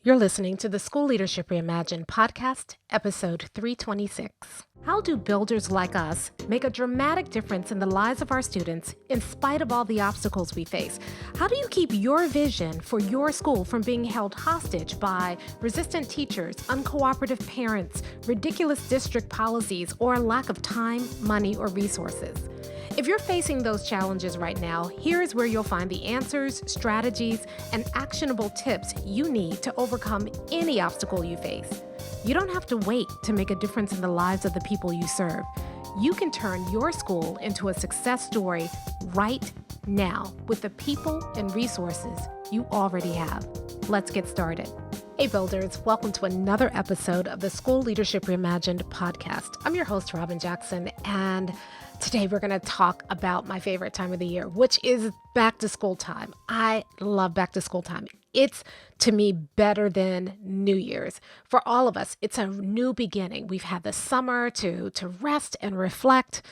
You're listening to the School Leadership Reimagined podcast, episode 326. How do builders like us make a dramatic difference in the lives of our students in spite of all the obstacles we face? How do you keep your vision for your school from being held hostage by resistant teachers, uncooperative parents, ridiculous district policies, or a lack of time, money, or resources? If you're facing those challenges right now, here is where you'll find the answers, strategies, and actionable tips you need to overcome any obstacle you face. You don't have to wait to make a difference in the lives of the people you serve. You can turn your school into a success story right now with the people and resources you already have. Let's get started. Hey builders, welcome to another episode of the School Leadership Reimagined podcast. I'm your host, Robyn Jackson, and today we're going to talk about my favorite time of the year, which is back to school time. I love back to school time. It's, to me, better than New Year's. For all of us, it's a new beginning. We've had the summer to rest and reflect.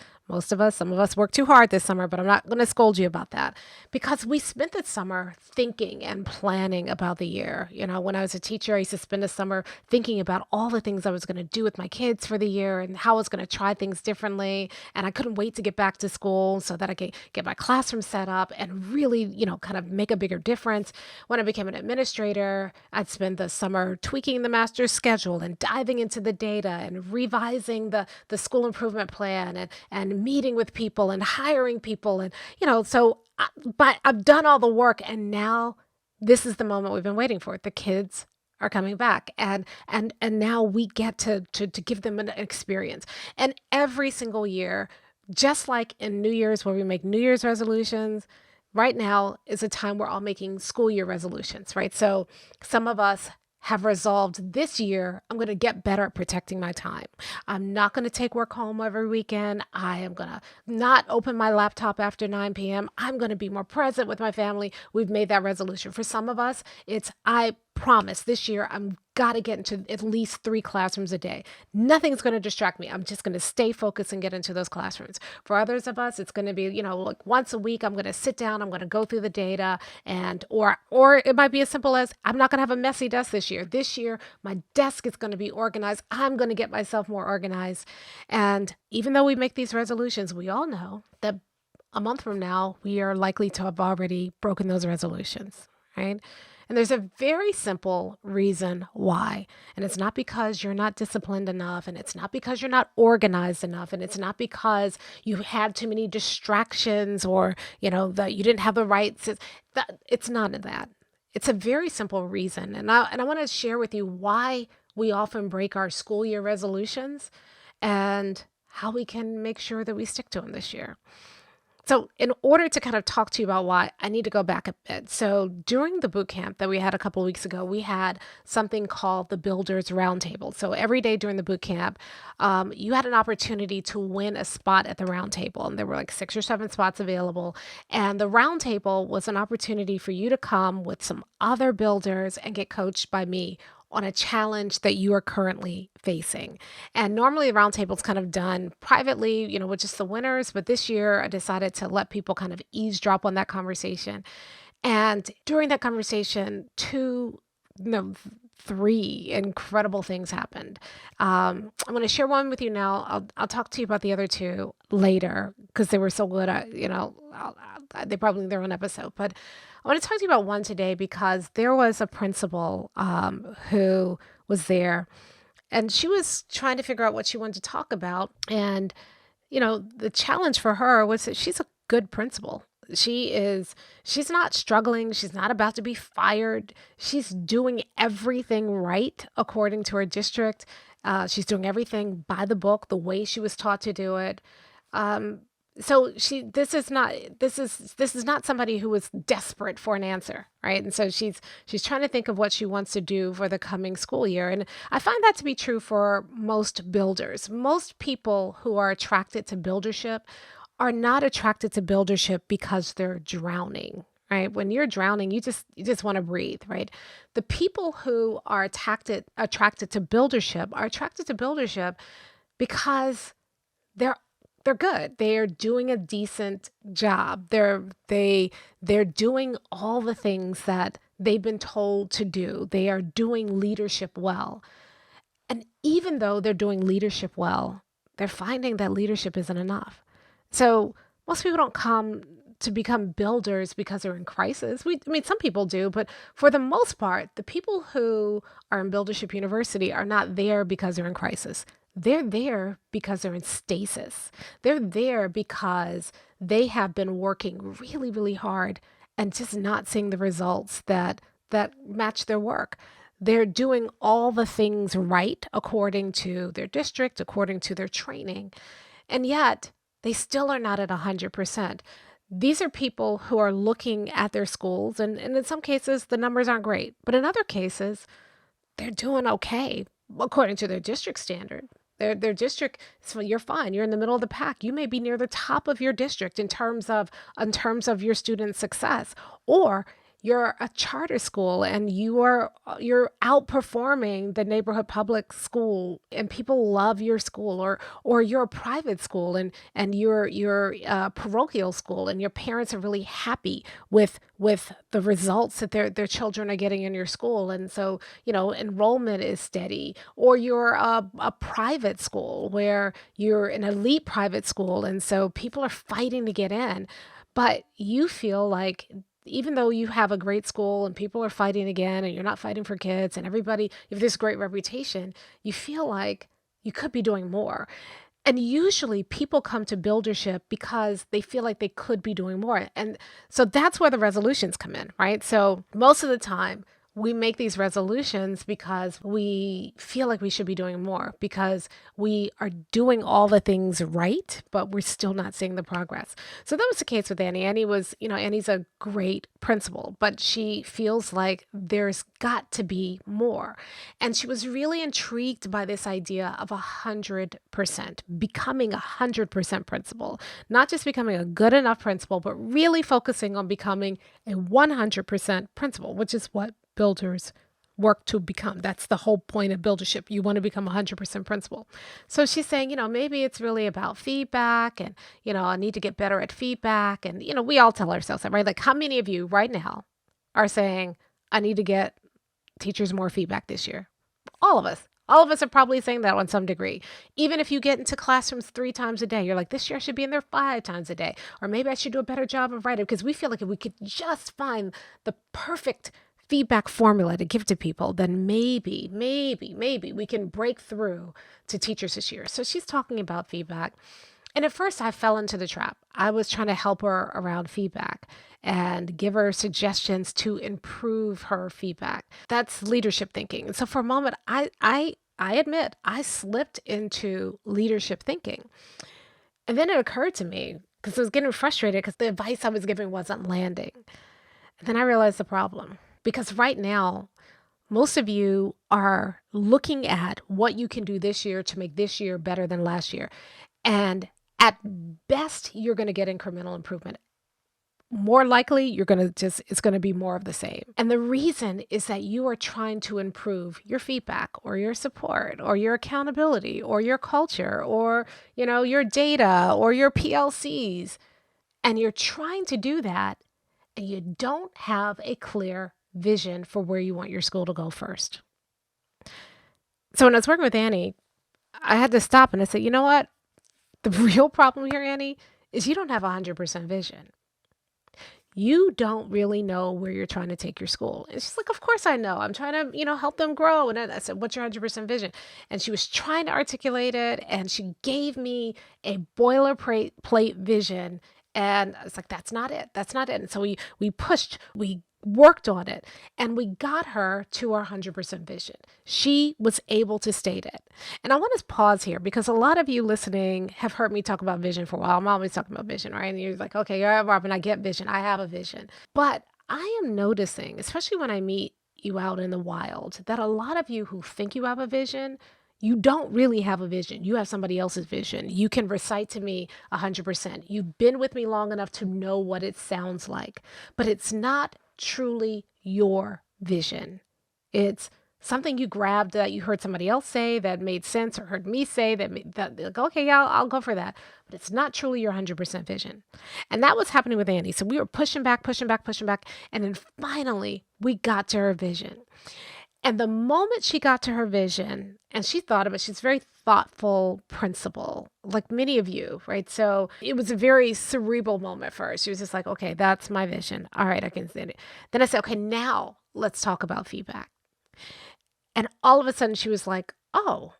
Some of us work too hard this summer, but I'm not going to scold you about that because we spent the summer thinking and planning about the year. You know, when I was a teacher, I used to spend the summer thinking about all the things I was going to do with my kids for the year and how I was going to try things differently. And I couldn't wait to get back to school so that I could get my classroom set up and really, kind of make a bigger difference. When I became an administrator, I'd spend the summer tweaking the master's schedule and diving into the data and revising the school improvement plan and meeting with people and hiring people. And, but I've done all the work and now this is the moment we've been waiting for. The kids are coming back and now we get to give them an experience. And every single year, just like in New Year's where we make New Year's resolutions, right now is a time we're all making school year resolutions, right? So some of us have resolved this year, I'm going to get better at protecting my time. I'm not going to take work home every weekend. I am going to not open my laptop after 9 p.m. I'm going to be more present with my family. We've made that resolution. For some of us, it's I promise this year I'm got to get into at least 3 classrooms a day. Nothing's going to distract me. I'm just going to stay focused and get into those classrooms. For others of us, it's going to be, like once a week, I'm going to sit down, I'm going to go through the data or it might be as simple as I'm not going to have a messy desk this year. This year, my desk is going to be organized. I'm going to get myself more organized. And even though we make these resolutions, we all know that a month from now, we are likely to have already broken those resolutions, right? And there's a very simple reason why. And it's not because you're not disciplined enough, and it's not because you're not organized enough, and it's not because you had too many distractions or, that you didn't have the right. It's none of that. It's a very simple reason. And I want to share with you why we often break our school year resolutions and how we can make sure that we stick to them this year. So in order to kind of talk to you about why, I need to go back a bit. So during the boot camp that we had a couple of weeks ago, we had something called the Builders Roundtable. So every day during the boot camp, you had an opportunity to win a spot at the roundtable. And there were like 6 or 7 spots available. And the roundtable was an opportunity for you to come with some other builders and get coached by me on a challenge that you are currently facing. And normally the roundtable is kind of done privately, with just the winners. But this year I decided to let people kind of eavesdrop on that conversation. And during that conversation, 3 incredible things happened. I'm going to share one with you now. I'll talk to you about the other 2 later because they were so good. They probably need their own episode. But I want to talk to you about one today because there was a principal who was there, and she was trying to figure out what she wanted to talk about. And the challenge for her was that she's a good principal. She's not struggling. She's not about to be fired. She's doing everything right according to her district. She's doing everything by the book, the way she was taught to do it. So this is not somebody who is desperate for an answer, right? And so she's trying to think of what she wants to do for the coming school year. And I find that to be true for most builders. Most people who are attracted to buildership are not attracted to buildership because they're drowning, right? When you're drowning, you just want to breathe, right? The people who are attracted to buildership are attracted to buildership because they're good. They are doing a decent job. They're doing all the things that they've been told to do. They are doing leadership well. And even though they're doing leadership well, they're finding that leadership isn't enough. So most people don't come to become builders because they're in crisis. Some people do, but for the most part, the people who are in Buildership University are not there because they're in crisis. They're there because they're in stasis. They're there because they have been working really, really hard and just not seeing the results that match their work. They're doing all the things right according to their district, according to their training, and yet they still are not at 100%. These are people who are looking at their schools, and in some cases, the numbers aren't great, but in other cases, they're doing okay according to their district standard. Their district, so you're fine. You're in the middle of the pack. You may be near the top of your district in terms of your student success, or you're a charter school and you're outperforming the neighborhood public school, and people love your school, or you're a private school and you're a parochial school, and your parents are really happy with the results that their children are getting in your school, and so enrollment is steady. Or you're a private school where you're an elite private school, and so people are fighting to get in, but you feel like even though you have a great school and people are fighting again and you're not fighting for kids and everybody, you have this great reputation, you feel like you could be doing more. And usually people come to buildership because they feel like they could be doing more. And so that's where the resolutions come in, right? So most of the time, we make these resolutions because we feel like we should be doing more, because we are doing all the things right, but we're still not seeing the progress. So that was the case with Annie. Annie's a great principal, but she feels like there's got to be more. And she was really intrigued by this idea of 100%, becoming 100% principal, not just becoming a good enough principal, but really focusing on becoming a 100% principal, which is what builders work to become. That's the whole point of buildership. You want to become 100% principal. So she's saying, maybe it's really about feedback, and, I need to get better at feedback. And, we all tell ourselves that, right? Like, how many of you right now are saying, I need to get teachers more feedback this year? All of us. All of us are probably saying that on some degree. Even if you get into classrooms 3 times a day, you're like, this year I should be in there 5 times a day. Or maybe I should do a better job of writing, because we feel like if we could just find the perfect feedback formula to give to people, then maybe we can break through to teachers this year. So she's talking about feedback. And at first I fell into the trap. I was trying to help her around feedback and give her suggestions to improve her feedback. That's leadership thinking. And so for a moment, I admit I slipped into leadership thinking. And then it occurred to me, because I was getting frustrated because the advice I was giving wasn't landing. And then I realized the problem. Because right now, most of you are looking at what you can do this year to make this year better than last year. And at best, you're going to get incremental improvement. More likely, it's going to be more of the same. And the reason is that you are trying to improve your feedback or your support or your accountability or your culture or, your data or your PLCs. And you're trying to do that, and you don't have a clear vision for where you want your school to go first. So when I was working with Annie, I had to stop and I said, you know what? The real problem here, Annie, is you don't have 100% vision. You don't really know where you're trying to take your school. And she's like, of course I know. I'm trying to, help them grow. And I said, what's your 100% vision? And she was trying to articulate it, and she gave me a boilerplate vision. And I was like, that's not it. That's not it. And so we worked on it, and we got her to our 100% vision. She was able to state it. And I want to pause here, because a lot of you listening have heard me talk about vision for a while. I'm always talking about vision, right? And you're like, okay, yeah, Robyn, I get vision. I have a vision. But I am noticing, especially when I meet you out in the wild, that a lot of you who think you have a vision, you don't really have a vision. You have somebody else's vision. You can recite to me 100%. You've been with me long enough to know what it sounds like, but it's not truly your vision. It's Something you grabbed that you heard somebody else say that made sense, or heard me say that like, okay, yeah, I'll go for that. But it's not truly your 100% vision. And that was happening with Annie. So we were pushing back, pushing back, pushing back. And then finally we got to her vision. And the moment she got to her vision and she thought of it, she's a very thoughtful principal, like many of you, right? So it was a very cerebral moment for her. She was just like, okay, that's my vision. All right, I can see it. Then I said, okay, now let's talk about feedback. And all of a sudden she was like, oh,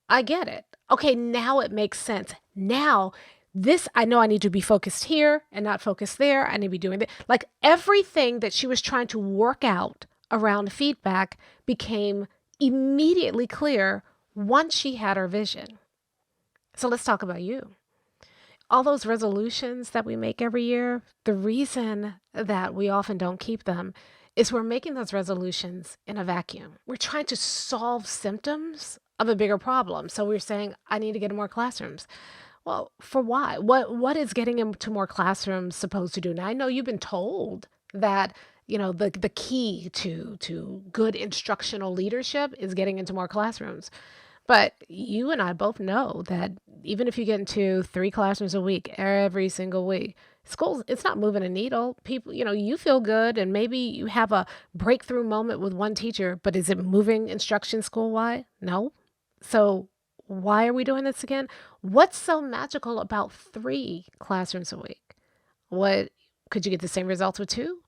I get it. Okay, now it makes sense. Now this, I know I need to be focused here and not focused there. I need to be doing that. Like everything that she was trying to work out around feedback became immediately clear once she had her vision. So let's talk about you. All those resolutions that we make every year, the reason that we often don't keep them is we're making those resolutions in a vacuum. We're trying to solve symptoms of a bigger problem. So we're saying, I need to get in more classrooms. Well, for why? What is getting into more classrooms supposed to do? Now, I know you've been told that, the key to good instructional leadership is getting into more classrooms. But you and I both know that even if you get into 3 classrooms a week, every single week, schools, it's not moving a needle. People, you feel good and maybe you have a breakthrough moment with one teacher, but is it moving instruction school-wide? No. So why are we doing this again? What's so magical about 3 classrooms a week? What, could you get the same results with 2?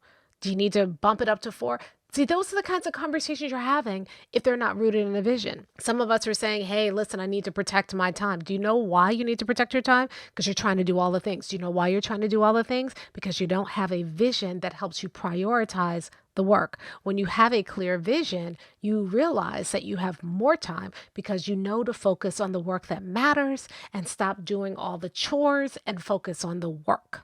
Do you need to bump it up to 4? See, those are the kinds of conversations you're having if they're not rooted in a vision. Some of us are saying, hey, listen, I need to protect my time. Do you know why you need to protect your time? Because you're trying to do all the things. Do you know why you're trying to do all the things? Because you don't have a vision that helps you prioritize the work. When you have a clear vision, you realize that you have more time because you know to focus on the work that matters and stop doing all the chores and focus on the work.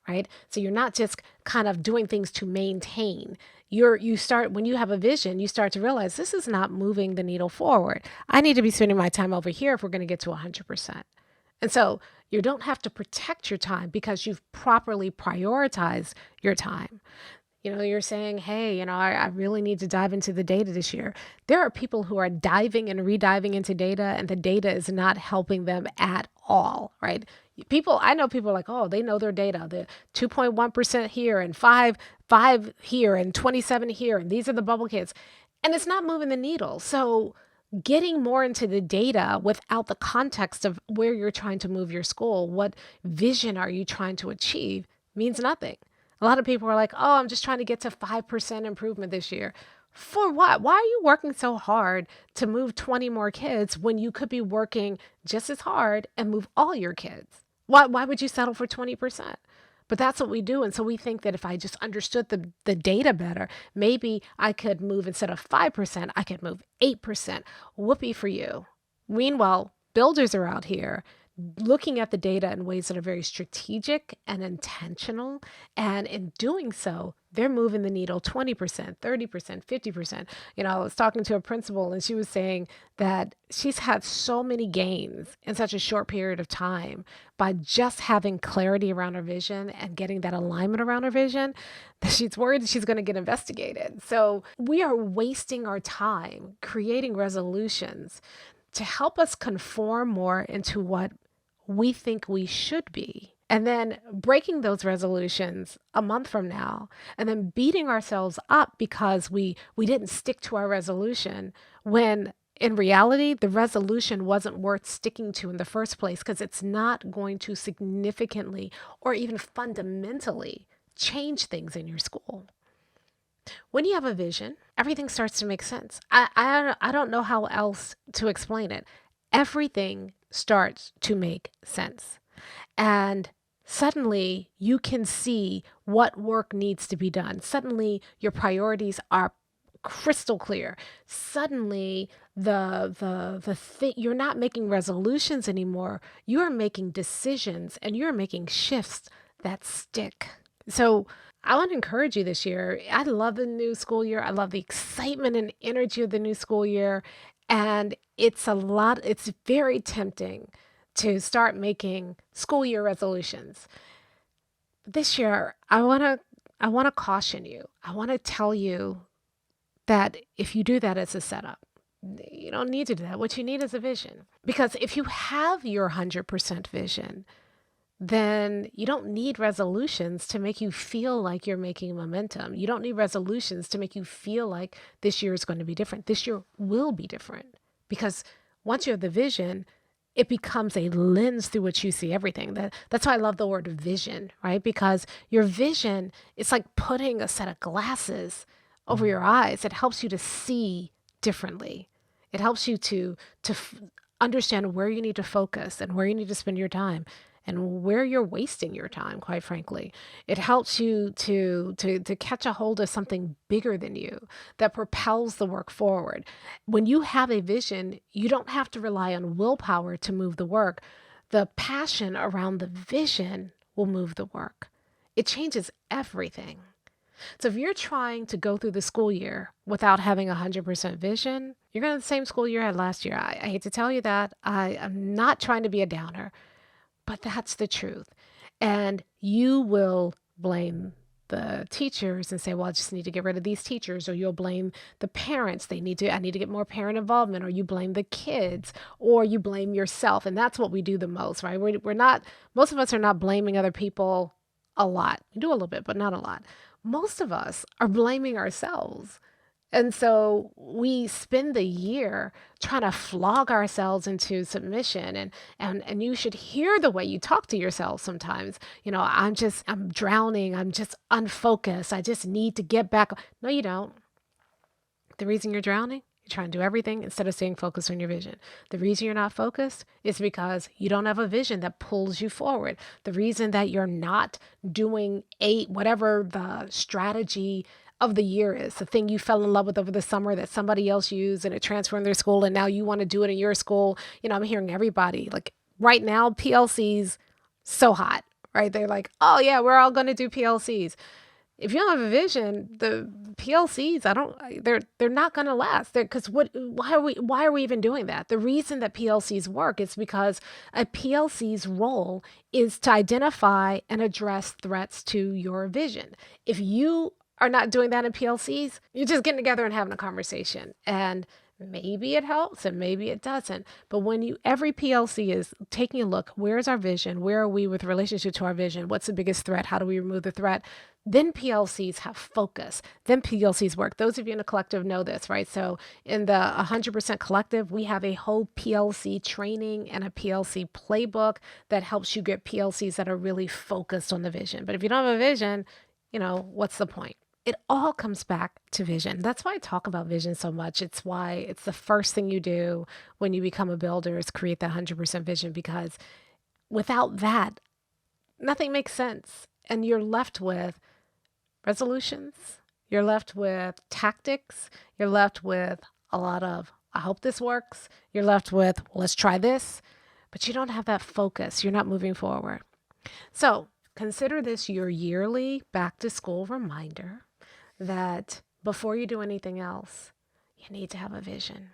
Right? So you're not just kind of doing things to maintain. You start, when you have a vision, you start to realize this is not moving the needle forward. I need to be spending my time over here if we're going to get to 100%. And so you don't have to protect your time because you've properly prioritized your time. You're saying, hey, I really need to dive into the data this year. There are people who are diving and rediving into data, and the data is not helping them at all, right? I know people are like, oh, they know their data. The 2.1% here and 5 here and 27 here, and these are the bubble kids. And it's not moving the needle. So getting more into the data without the context of where you're trying to move your school, what vision are you trying to achieve, means nothing. A lot of people are like, oh, I'm just trying to get to 5% improvement this year. For what? Why are you working so hard to move 20 more kids when you could be working just as hard and move all your kids? Why would you settle for 20%? But that's what we do. And so we think that if I just understood the data better, maybe I could move, instead of 5%, I could move 8%. Whoopee for you. Meanwhile, builders are out here looking at the data in ways that are very strategic and intentional. And in doing so, they're moving the needle 20%, 30%, 50%. I was talking to a principal and she was saying that she's had so many gains in such a short period of time by just having clarity around her vision and getting that alignment around her vision that she's worried she's going to get investigated. So we are wasting our time creating resolutions to help us conform more into what we think we should be, and then breaking those resolutions a month from now, and then beating ourselves up because we didn't stick to our resolution, when in reality, the resolution wasn't worth sticking to in the first place because it's not going to significantly or even fundamentally change things in your school. When you have a vision, everything starts to make sense. I don't know how else to explain it. Everything starts to make sense. And suddenly you can see what work needs to be done. Suddenly your priorities are crystal clear. Suddenly you're not making resolutions anymore. You're making decisions and you're making shifts that stick. So I want to encourage you this year. I love the new school year. I love the excitement and energy of the new school year. And it's very tempting to start making school year resolutions. This year, I want to caution you. I want to tell you that if you do that as a setup, you don't need to do that. What you need is a vision. Because if you have your 100% vision, then you don't need resolutions to make you feel like you're making momentum. You don't need resolutions to make you feel like this year is going to be different. This year will be different because once you have the vision, it becomes a lens through which you see everything. That's why I love the word vision, right? Because your vision, it's like putting a set of glasses over your eyes. It helps you to see differently. It helps you to understand where you need to focus and where you need to spend your time and where you're wasting your time, quite frankly. It helps you to catch a hold of something bigger than you that propels the work forward. When you have a vision, you don't have to rely on willpower to move the work. The passion around the vision will move the work. It changes everything. So if you're trying to go through the school year without having 100% vision, you're going to have the same school year you had last year. I hate to tell you that. I'm not trying to be a downer, but that's the truth. And you will blame the teachers and say, well, I just need to get rid of these teachers. Or you'll blame the parents. I need to get more parent involvement. Or you blame the kids, or you blame yourself. And that's what we do the most, right? Most of us are not blaming other people a lot. We do a little bit, but not a lot. Most of us are blaming ourselves. And so we spend the year trying to flog ourselves into submission. And you should hear the way you talk to yourself sometimes. I'm drowning. I'm just unfocused. I just need to get back. No, you don't. The reason you're drowning, you're trying to do everything instead of staying focused on your vision. The reason you're not focused is because you don't have a vision that pulls you forward. The reason that you're not doing whatever the strategy of the year is, the thing you fell in love with over the summer that somebody else used and it transferred in their school and now you want to do it in your school. I'm hearing everybody like right now, PLCs so hot, right? They're like, oh yeah, we're all going to do PLCs. If you don't have a vision, the PLCs, they're not going to last. Why are we even doing that? The reason that PLCs work is because a PLC's role is to identify and address threats to your vision. If you are not doing that in PLCs, you're just getting together and having a conversation. And maybe it helps and maybe it doesn't. But every PLC is taking a look, where's our vision? Where are we with relationship to our vision? What's the biggest threat? How do we remove the threat? Then PLCs have focus. Then PLCs work. Those of you in the collective know this, right? So in the 100% collective, we have a whole PLC training and a PLC playbook that helps you get PLCs that are really focused on the vision. But if you don't have a vision, what's the point? It all comes back to vision. That's why I talk about vision so much. It's why it's the first thing you do when you become a builder is create that 100% vision, because without that, nothing makes sense. And you're left with resolutions. You're left with tactics. You're left with a lot of, I hope this works. You're left with, well, let's try this. But you don't have that focus. You're not moving forward. So consider this your yearly back to school reminder that before you do anything else, you need to have a vision.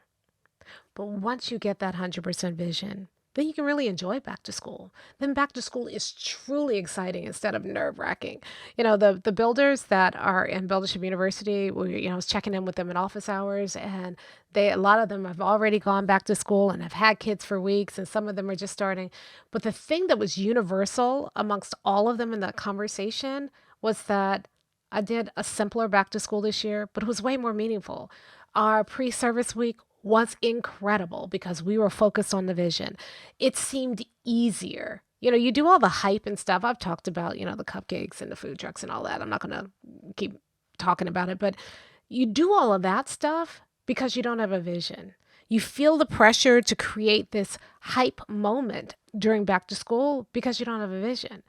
But once you get that 100% vision, then you can really enjoy back to school. Then back to school is truly exciting instead of nerve-wracking. The builders that are in Buildership University, I was checking in with them in office hours, and a lot of them have already gone back to school and have had kids for weeks, and some of them are just starting. But the thing that was universal amongst all of them in that conversation was that I did a simpler back to school this year, but it was way more meaningful. Our pre-service week was incredible because we were focused on the vision. It seemed easier. You do all the hype and stuff. I've talked about, the cupcakes and the food trucks and all that. I'm not going to keep talking about it, but you do all of that stuff because you don't have a vision. You feel the pressure to create this hype moment during back to school because you don't have a vision.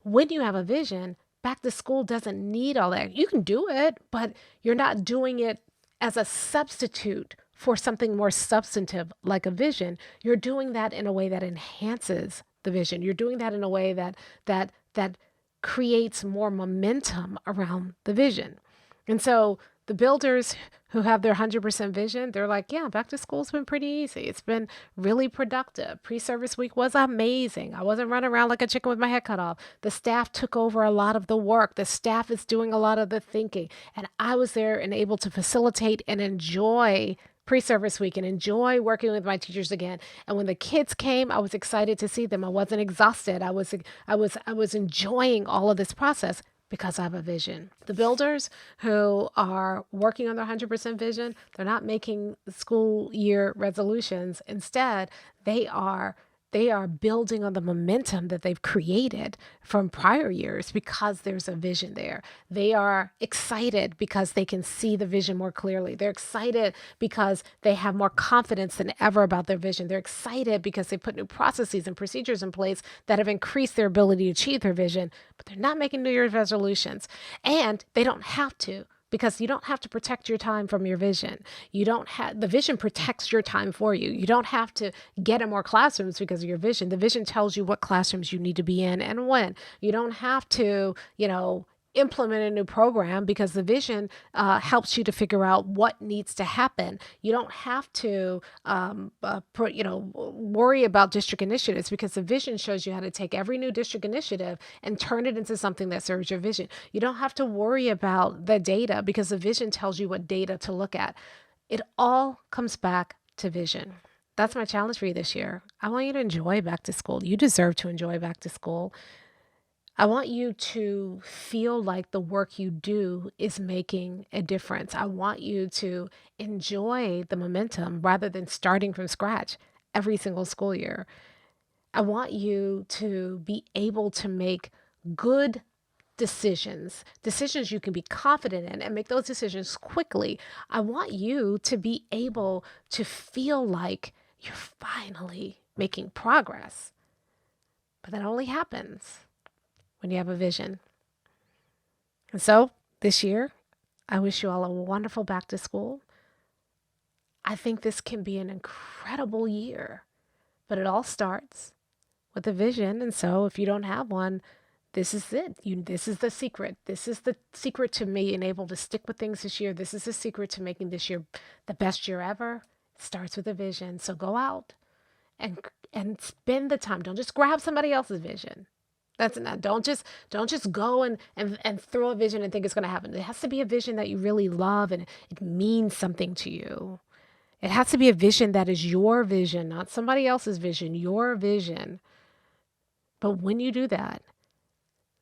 When you have a vision, back to school doesn't need all that. You can do it, but you're not doing it as a substitute for something more substantive like a vision. You're doing that in a way that enhances the vision. You're doing that in a way that creates more momentum around the vision. And so the builders who have their 100% vision, they're like, yeah, back to school's been pretty easy. It's been really productive. Pre-service week was amazing. I wasn't running around like a chicken with my head cut off. The staff took over a lot of the work. The staff is doing a lot of the thinking. And I was there and able to facilitate and enjoy pre-service week and enjoy working with my teachers again. And when the kids came, I was excited to see them. I wasn't exhausted. I was enjoying all of this process because I have a vision. The builders who are working on their 100% vision, they're not making school year resolutions. Instead, they are building on the momentum that they've created from prior years because there's a vision there. They are excited because they can see the vision more clearly. They're excited because they have more confidence than ever about their vision. They're excited because they put new processes and procedures in place that have increased their ability to achieve their vision, but they're not making New Year's resolutions. And they don't have to. Because you don't have to protect your time from your vision. The vision protects your time for you. You don't have to get in more classrooms because of your vision. The vision tells you what classrooms you need to be in and when. You don't have to, implement a new program because the vision helps you to figure out what needs to happen. You don't have to, worry about district initiatives because the vision shows you how to take every new district initiative and turn it into something that serves your vision. You don't have to worry about the data because the vision tells you what data to look at. It all comes back to vision. That's my challenge for you this year. I want you to enjoy back to school. You deserve to enjoy back to school. I want you to feel like the work you do is making a difference. I want you to enjoy the momentum rather than starting from scratch every single school year. I want you to be able to make good decisions you can be confident in and make those decisions quickly. I want you to be able to feel like you're finally making progress. But that only happens when you have a vision. And so this year, I wish you all a wonderful back to school. I think this can be an incredible year, but it all starts with a vision. And so if you don't have one, this is it. This is the secret. This is the secret to being able to stick with things this year. This is the secret to making this year the best year ever. It starts with a vision. So go out and spend the time. Don't just grab somebody else's vision. That's not. Don't just go and throw a vision and think it's going to happen. It has to be a vision that you really love and it means something to you. It has to be a vision that is your vision, not somebody else's vision, your vision. But when you do that,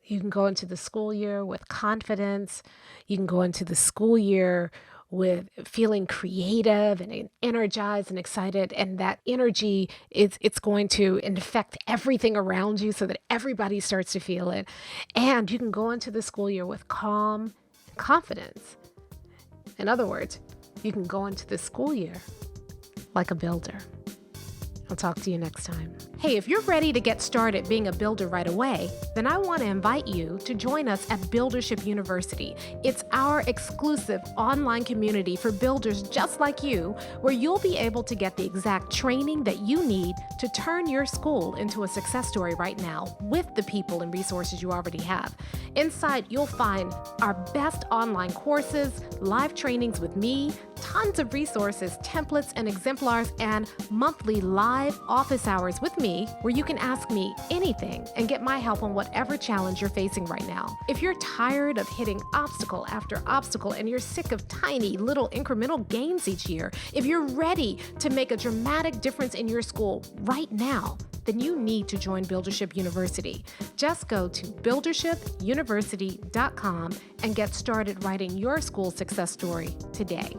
you can go into the school year with confidence. You can go into the school year with feeling creative and energized and excited. And that energy, it's going to infect everything around you so that everybody starts to feel it. And you can go into the school year with calm and confidence. In other words, you can go into the school year like a builder. I'll talk to you next time. Hey, if you're ready to get started being a builder right away, then I want to invite you to join us at Buildership University. It's our exclusive online community for builders just like you, where you'll be able to get the exact training that you need to turn your school into a success story right now with the people and resources you already have. Inside, you'll find our best online courses, live trainings with me, tons of resources, templates, and exemplars, and monthly live office hours with me where you can ask me anything and get my help on whatever challenge you're facing right now. If you're tired of hitting obstacle after obstacle and you're sick of tiny little incremental gains each year, if you're ready to make a dramatic difference in your school right now, then you need to join Buildership University. Just go to buildershipuniversity.com and get started writing your school success story today.